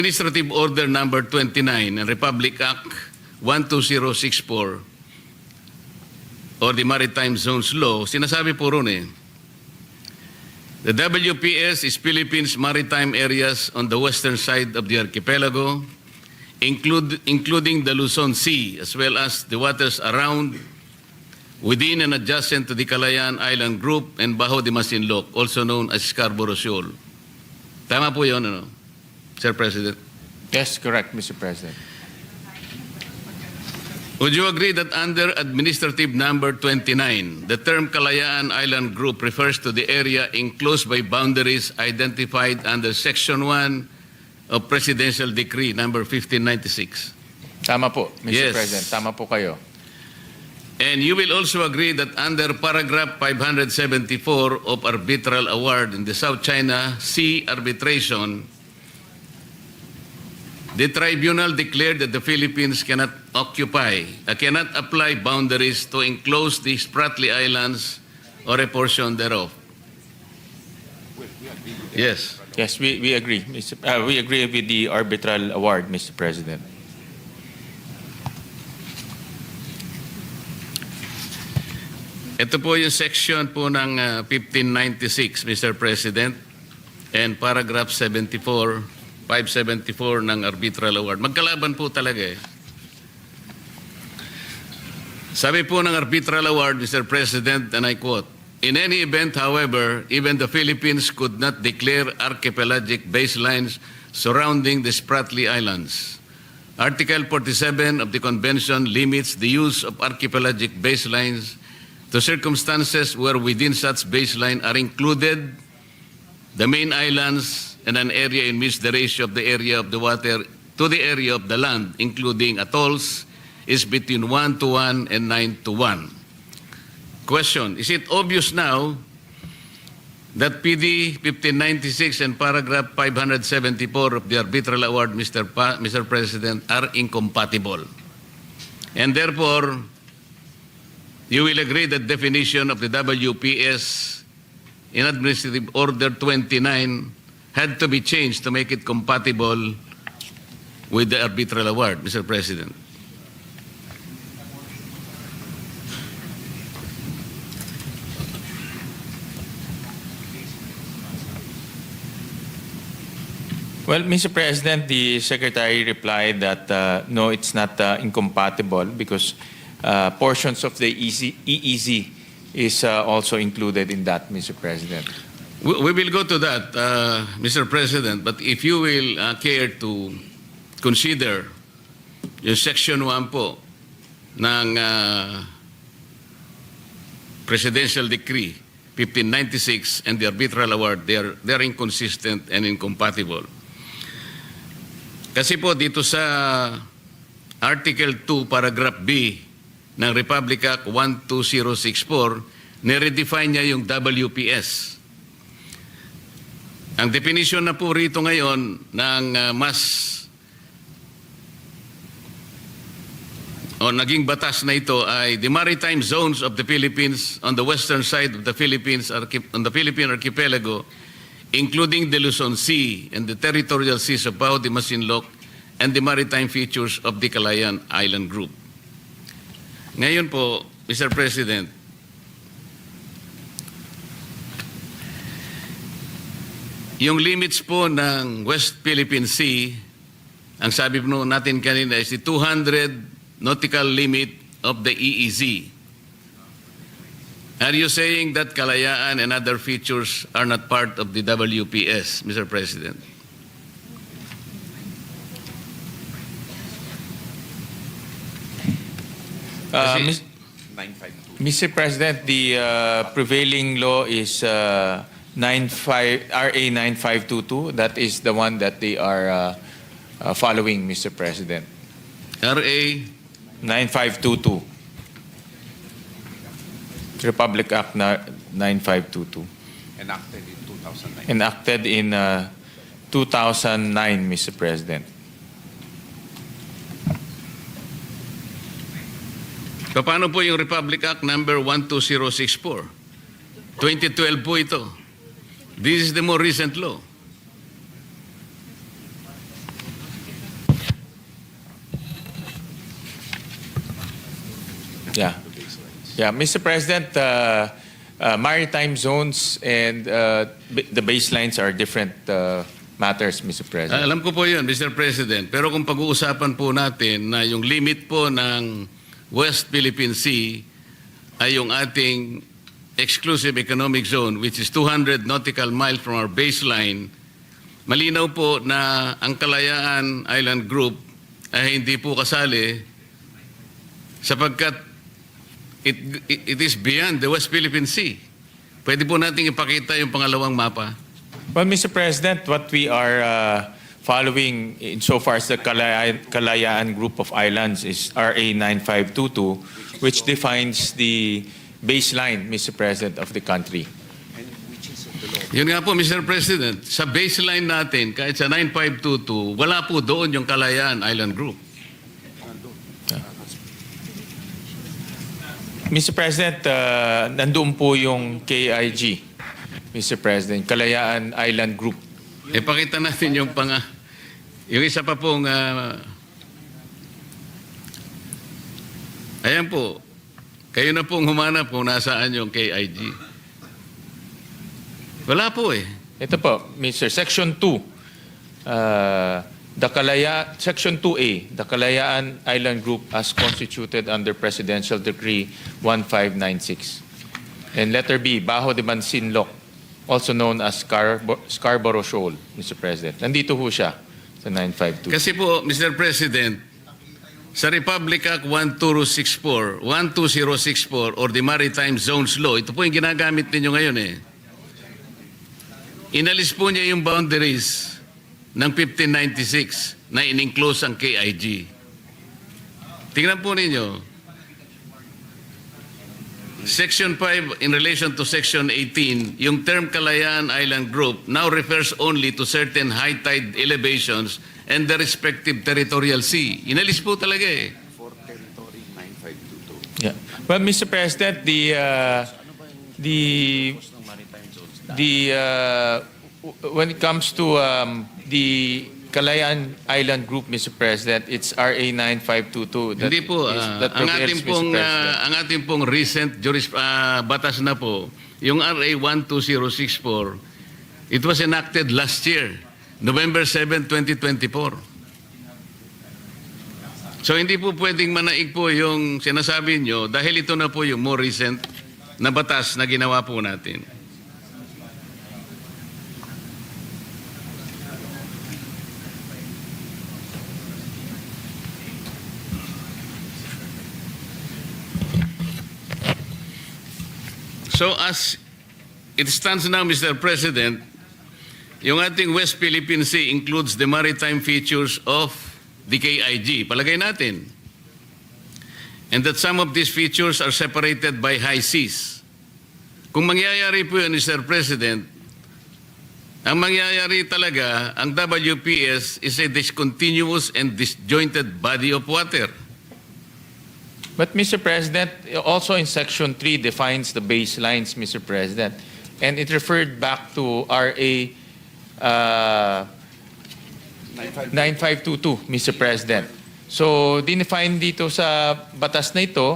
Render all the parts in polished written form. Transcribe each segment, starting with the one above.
Administrative Order Number 29 and Republic Act 12064 or the Maritime Zones Law, sinasabi po ron the WPS is Philippines maritime areas on the western side of the archipelago, including the Luzon Sea, as well as the waters around, within and adjacent to the Calayan Island Group and Bajo de Masinloc, also known as Scarborough Shoal. Tama po yun, ano, Sir President? Yes, correct, Mr. President. Would you agree that under Administrative Number 29, the term Calayan Island Group refers to the area enclosed by boundaries identified under Section 1 of Presidential Decree Number 1596? Tama po, Mr. Yes. President. Tama po kayo. And you will also agree that under Paragraph 574 of Arbitral Award in the South China Sea Arbitration, the tribunal declared that the Philippines cannot apply boundaries to enclose the Spratly Islands or a portion thereof. Yes. Yes, we agree. We agree with the arbitral award, Mr. President. Ito po yung section po ng 1596, Mr. President, and paragraph 574 ng Arbitral Award. Magkalaban po talaga Sabi po ng Arbitral Award, Mr. President, and I quote, "In any event, however, even the Philippines could not declare archipelagic baselines surrounding the Spratly Islands. Article 47 of the Convention limits the use of archipelagic baselines to circumstances where within such baseline are included the main islands and an area in which the ratio of the area of the water to the area of the land, including atolls, is between 1:1 and 9:1. Question, is it obvious now that PD 1596 and paragraph 574 of the Arbitral Award, Mr. President, are incompatible? And therefore, you will agree that definition of the WPS in Administrative Order 29 had to be changed to make it compatible with the Arbitral Award, Mr. President. Well, Mr. President, the Secretary replied that no, it's not incompatible because portions of the EEZ is also included in that, Mr. President. We will go to that, Mr. President, but if you will care to consider yung Section 1 po ng Presidential Decree 1596 and the Arbitral Award, they're inconsistent and incompatible. Kasi po dito sa Article 2, Paragraph B ng Republic Act 12064, niredefine niya yung WPS. Ang definition na po rito ngayon ng naging batas na ito ay the maritime zones of the Philippines on the western side of the Philippines, on the Philippine archipelago, including the Luzon Sea and the territorial seas of Bajo de Masinloc and the maritime features of the Calayan Island Group. Ngayon po, Mr. President, yung limits po ng West Philippine Sea, ang sabi po natin kanina is the 200 nautical limit of the EEZ. Are you saying that Kalayaan and other features are not part of the WPS, Mr. President? Mr. President, the prevailing law is RA 9522. That is the one that they are following, Mr. President. RA 9522. Republic Act 9522. Enacted in 2009. Enacted in 2009, Mr. President. Paano po yung Republic Act number 12064? 2012 po ito. This is the more recent law. Yeah. Yeah, Mr. President, maritime zones and the baselines are different matters, Mr. President. Alam ko po yun, Mr. President. Pero kung pag-uusapan po natin na yung limit po ng West Philippine Sea ay yung ating exclusive economic zone, which is 200 nautical miles from our baseline, malinaw po na ang Kalayaan Island Group ay hindi po kasali sapagkat it is beyond the West Philippine Sea. Pwede po nating ipakita yung pangalawang mapa. Well, Mr. President, what we are following insofar as the Kalayaan Group of Islands is RA 9522, which defines the baseline, Mr. President, of the country. Yun nga po, Mr. President, sa baseline natin, kahit sa 9522, wala po doon yung Kalayaan Island Group. Mr. President, nandoon po yung KIG, Mr. President, Kalayaan Island Group. Pakita natin yung yung isa pa pong, ayan po, kayo na pong humanap kung nasaan yung KIG. Wala po eh. Ito po, Mr. Section 2, Section 2A, the Kalayaan Island Group as constituted under Presidential Decree 1596. And letter B, Bajo de Mansinloc, also known as Scarborough Shoal, Mr. President. Nandito ho siya sa 952. Kasi po, Mr. President, sa Republic Act 12064 or the Maritime Zones Law, ito po yung ginagamit ninyo ngayon eh. Inalis po niya yung boundaries ng 1596 na in-enclose ang KIG. Tingnan po ninyo. Section 5 in relation to Section 18, yung term Kalayaan Island Group now refers only to certain high tide elevations and the respective territorial sea. Inalis po talaga eh. For territory 9522. Yeah. Well, Mr. President, when it comes to the Kalayaan Island Group, Mr. President, it's RA 9522. Hindi po. Ang ating pong recent batas na po, yung RA 12064, it was enacted last year, November 7, 2024. So hindi po pwedeng manaig po yung sinasabi nyo dahil ito na po yung more recent na batas na ginawa po natin. So as it stands now, Mr. President, yung ating West Philippine Sea includes the maritime features of the KIG. Palagay natin. And that some of these features are separated by high seas. Kung mangyayari po yun, Mr. President, ang mangyayari talaga, ang WPS is a discontinuous and disjointed body of water. But, Mr. President, also in Section 3 defines the baselines, Mr. President. And it referred back to RA 9522, Mr. President. So, dinefine dito sa batas na ito,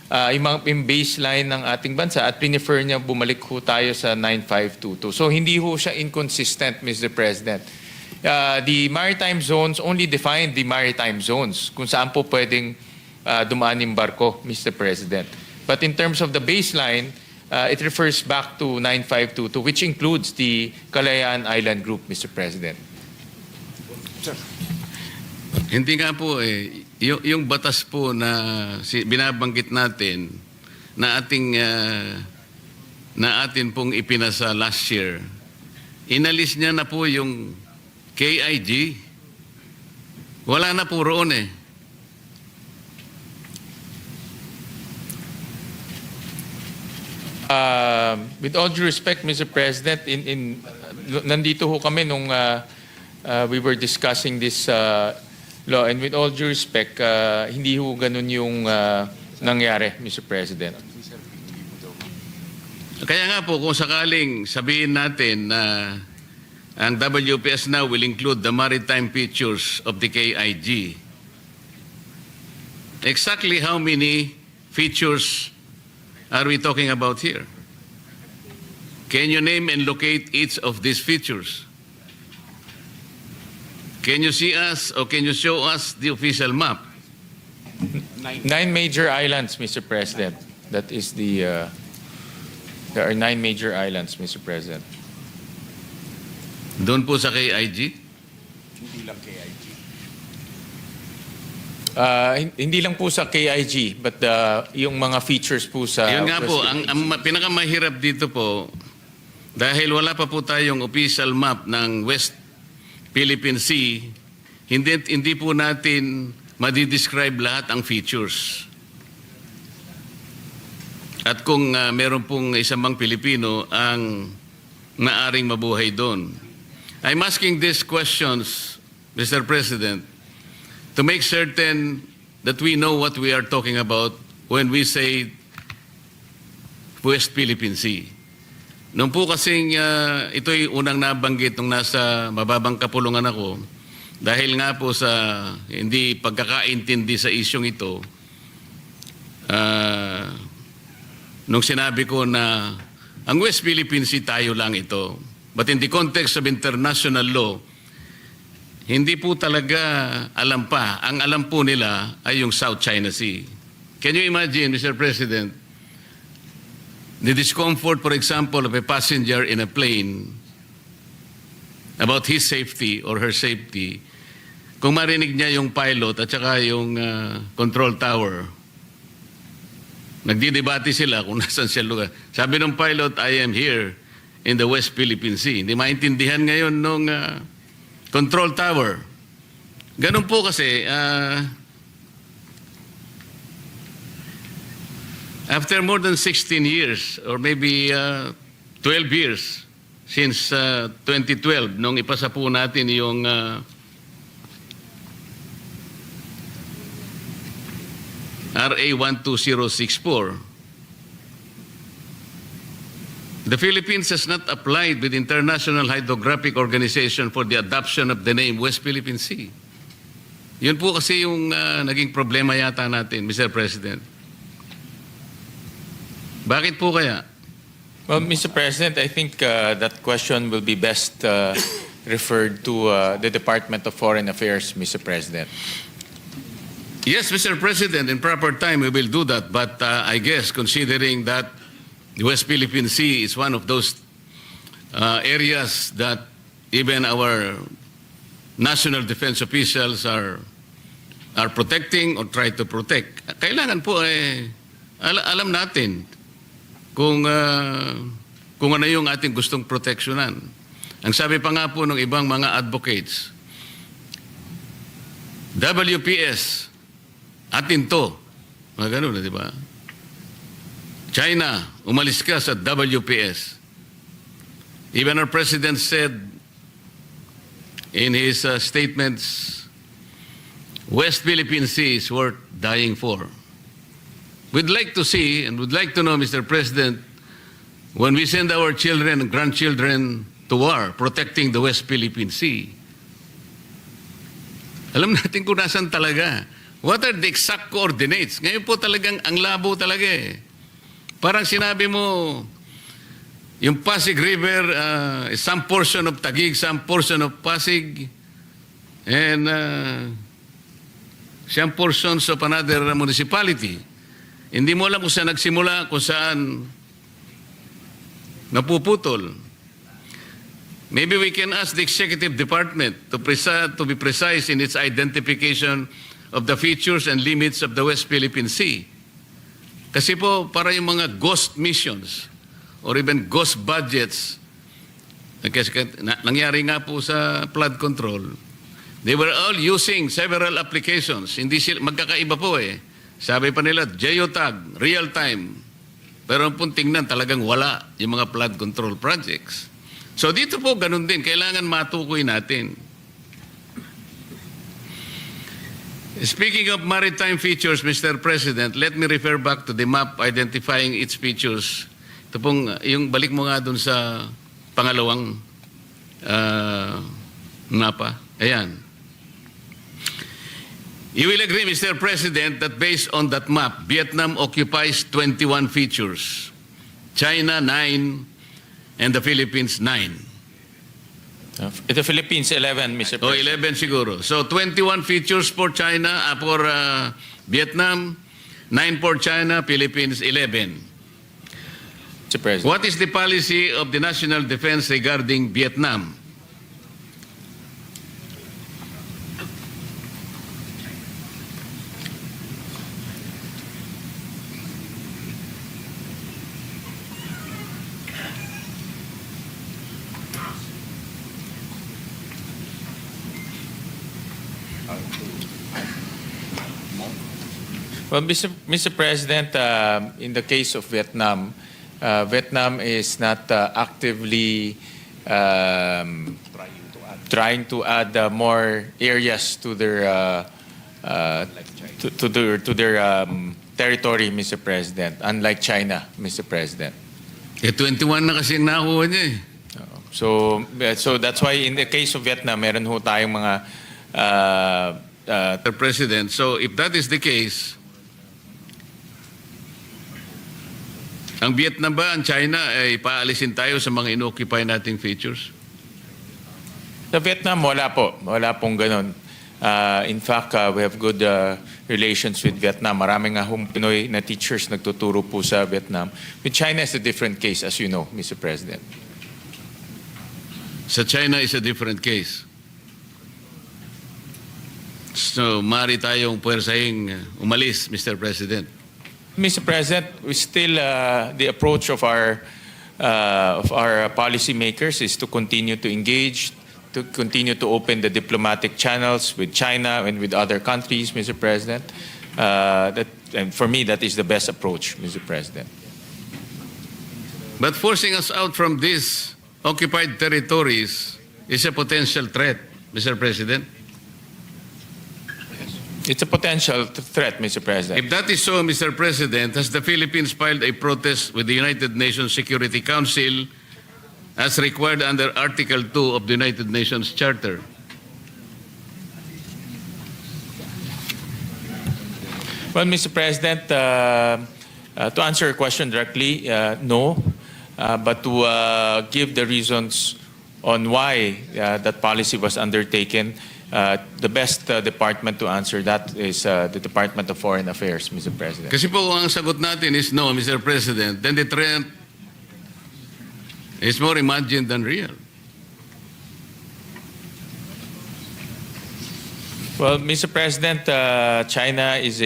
yung baseline ng ating bansa at prefer niya bumalik ho tayo sa 9522. So, hindi ho siya inconsistent, Mr. President. The maritime zones only define the maritime zones, kung saan po pwedeng dumaan yung barko, Mr. President. But in terms of the baseline, it refers back to 9522, which includes the Kalayaan Island Group, Mr. President. Hindi nga po eh. Yung batas po na binabanggit natin na atin pong ipinasa last year, inalis niya na po yung KIG. Wala na po roon eh. With all due respect, Mr. President, nandito ho kami nung we were discussing this law, and with all due respect, hindi ho ganun yung nangyari, Mr. President. Kaya nga po, kung sakaling sabihin natin na ang WPS now will include the maritime features of the KIG, exactly how many features are we talking about here? Can you name and locate each of these features? Can you see us or can you show us the official map? 9 major islands, Mr. President. That is the. There are 9 major islands, Mr. President. Doon po sa KIG? Hindi lang KIG. Hindi lang po sa KIG, but yung mga features po sa. Yun nga po, West ang pinakamahirap dito po, dahil wala pa po tayong official map ng West Philippine Sea, hindi po natin madidescribe lahat ang features. At kung meron pong isang mang Pilipino ang maaring mabuhay doon. I'm asking these questions, Mr. President, to make certain that we know what we are talking about when we say West Philippine Sea. Nung po kasing ito'y unang nabanggit nung nasa mababang kapulungan ako, dahil nga po sa hindi pagkakaintindi sa isyong ito, nung sinabi ko na ang West Philippine Sea tayo lang ito. But in the context of international law, hindi po talaga alam pa. Ang alam po nila ay yung South China Sea. Can you imagine, Mr. President, the discomfort, for example, of a passenger in a plane about his safety or her safety, kung marinig niya yung pilot at saka yung control tower, nagdidebate sila kung nasan siya lugar. Sabi ng pilot, I am here in the West Philippine Sea. Hindi maintindihan ngayon nung control tower. Ganun po kasi, after more than 16 years or maybe 12 years since 2012, nung ipasa po natin yung RA 12064, the Philippines has not applied with International Hydrographic Organization for the adoption of the name West Philippine Sea. Yun po kasi yung naging problema yata natin, Mr. President. Bakit po kaya? Well, Mr. President, I think that question will be best referred to the Department of Foreign Affairs, Mr. President. Yes, Mr. President, in proper time we will do that. But I guess considering that the West Philippine Sea is one of those areas that even our national defense officials are protecting or try to protect, kailangan po alam natin kung ano yung ating gustong proteksyonan. Ang sabi pa nga po ng ibang mga advocates, WPS, atin to. Mga ganun, di ba? China, umalis ka sa WPS. Even our president said in his statements, West Philippine Sea is worth dying for. We'd like to see and would like to know, Mr. President, when we send our children and grandchildren to war protecting the West Philippine Sea, alam natin kung nasan talaga. What are the exact coordinates? Ngayon po talagang ang labo talaga eh. Parang sinabi mo, yung Pasig River, some portion of Taguig, some portion of Pasig, and some portions of another municipality. Hindi mo alam kung saan nagsimula, kung saan napuputol. Maybe we can ask the Executive Department to be precise in its identification of the features and limits of the West Philippine Sea. Kasi po, para yung mga ghost missions or even ghost budgets, nangyari nga po sa flood control, they were all using several applications. Hindi sila, magkakaiba po eh. Sabi pa nila, geotag, real time. Pero kung tingnan, talagang wala yung mga flood control projects. So dito po, ganun din. Kailangan matukoy natin. Speaking of maritime features, Mr. President, let me refer back to the map identifying its features. Ito pong, yung balik mo nga dun sa pangalawang mapa. Ayan. You will agree, Mr. President, that based on that map, Vietnam occupies 21 features, China 9, and the Philippines 9. The Philippines 11, Mr. O President. 11 siguro. So 21 features for China, for Vietnam, 9 for China, Philippines 11. Mr. President. What is the policy of the national defense regarding Vietnam? Well, Mr. President, in the case of Vietnam, Vietnam is not actively trying to add more areas to their territory, Mr. President. Unlike China, Mr. President. 21 na kasi ang nakuha niya eh. So that's why in the case of Vietnam, meron ho tayong mga Mr. President, so if that is the case, ang Vietnam ba, ang China, ay paalisin tayo sa mga inoccupy nating features? Sa Vietnam, wala po. Wala pong ganun. In fact, we have good relations with Vietnam. Maraming nga Pinoy na teachers nagtuturo po sa Vietnam. With China is a different case, as you know, Mr. President. Sa China is a different case. So, maaari tayong puwersahing umalis, Mr. President. Mr. President, we still the approach of our policymakers is to continue to engage, to continue to open the diplomatic channels with China and with other countries, Mr. President. And for me, that is the best approach, Mr. President. But forcing us out from these occupied territories is a potential threat, Mr. President. It's a potential threat, Mr. President. If that is so, Mr. President, has the Philippines filed a protest with the United Nations Security Council as required under Article 2 of the United Nations Charter? Well, Mr. President, to answer your question directly, no. But to give the reasons on why that policy was undertaken, the best department to answer that is the Department of Foreign Affairs, Mr. President. Kasi po ang sagot natin is no, Mr. President, then the trend is more imagined than real. Well, Mr. President, China is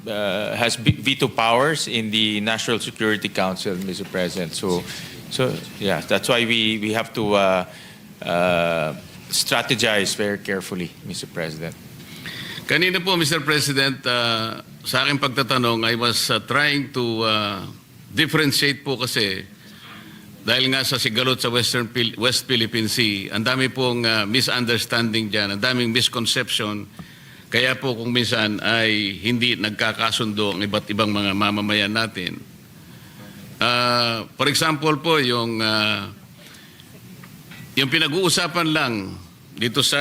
has veto powers in the National Security Council, Mr. President. So yeah, that's why we have to strategize very carefully, Mr. President. Kanina po, Mr. President, sa aking pagtatanong, I was trying to differentiate po kasi dahil nga sa sigalot sa West Philippine Sea, ang dami pong misunderstanding dyan, ang daming misconception. Kaya po kung minsan ay hindi nagkakasundo ang iba't ibang mga mamamayan natin. For example po, yung pinag-uusapan lang dito sa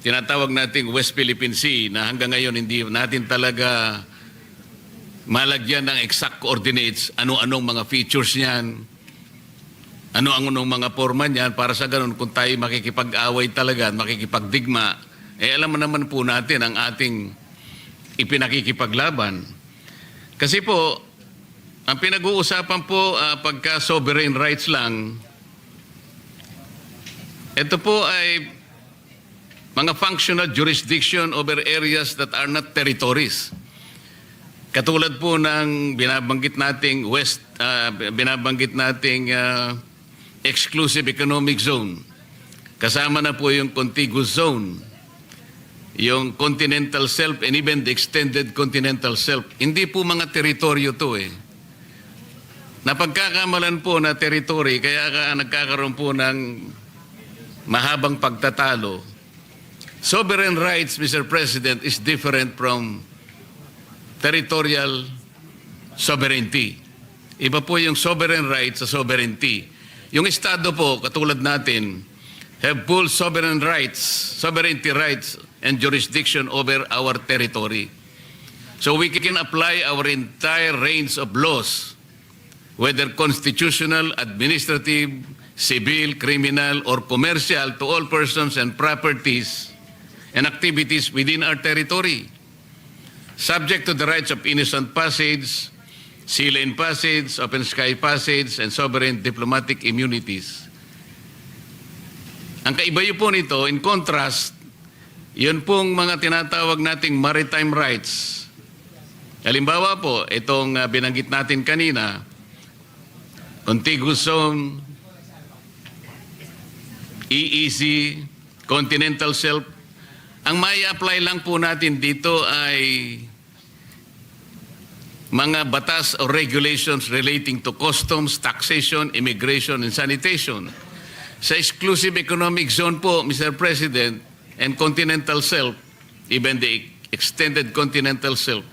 tinatawag nating West Philippine Sea na hanggang ngayon hindi natin talaga malagyan ng exact coordinates, ano-anong mga features niyan, ano-anong mga forma niyan para sa ganun kung tayo makikipag-away talaga, makikipagdigma, alam mo naman po natin ang ating ipinakikipaglaban. Kasi po, ang pinag-uusapan po pagka sovereign rights lang, ito po ay mga functional jurisdiction over areas that are not territories. Katulad po ng binabanggit nating exclusive economic zone. Kasama na po yung contiguous zone, yung continental shelf and even the extended continental shelf. Hindi po mga teritoryo to eh. Napagkakamalan po na territory, kaya nagkakaroon po ng mahabang pagtatalo. Sovereign rights, Mr. President, is different from territorial sovereignty. Iba po yung sovereign rights sa sovereignty. Yung estado po, katulad natin, have full sovereignty rights and jurisdiction over our territory. So we can apply our entire range of laws, whether constitutional, administrative, civil, criminal, or commercial, to all persons and properties and activities within our territory, subject to the rights of innocent passage, sea lane passage, open sky passage, and sovereign diplomatic immunities. Ang kaiba po nito, in contrast, yun pong mga tinatawag nating maritime rights. Halimbawa po, itong binanggit natin kanina, contiguous zone, EEZ, continental shelf. Ang may apply lang po natin dito ay mga batas o regulations relating to customs, taxation, immigration, and sanitation. Sa exclusive economic zone po, Mr. President, and continental shelf, even the extended continental shelf,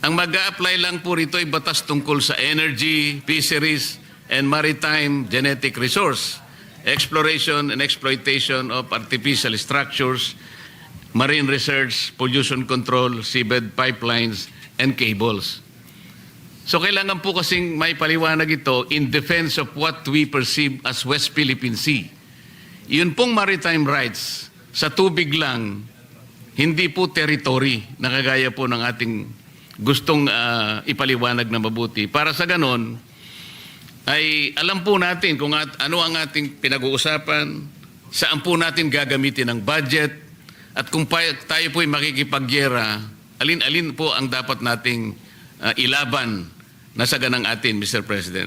ang mag-a-apply lang po rito ay batas tungkol sa energy, fisheries, and maritime genetic resource, exploration and exploitation of artificial structures, marine research, pollution control, seabed pipelines, and cables. So kailangan po kasing may paliwanag ito in defense of what we perceive as West Philippine Sea. Yun pong maritime rights sa tubig lang, hindi po territory na kagaya po ng ating gustong ipaliwanag na mabuti. Para sa ganon, ay alam po natin kung ano ang ating pinag-uusapan, saan po natin gagamitin ang budget, at kung tayo po ay makikipagyera, alin-alin po ang dapat nating ilaban na sa ganang atin, Mr. President.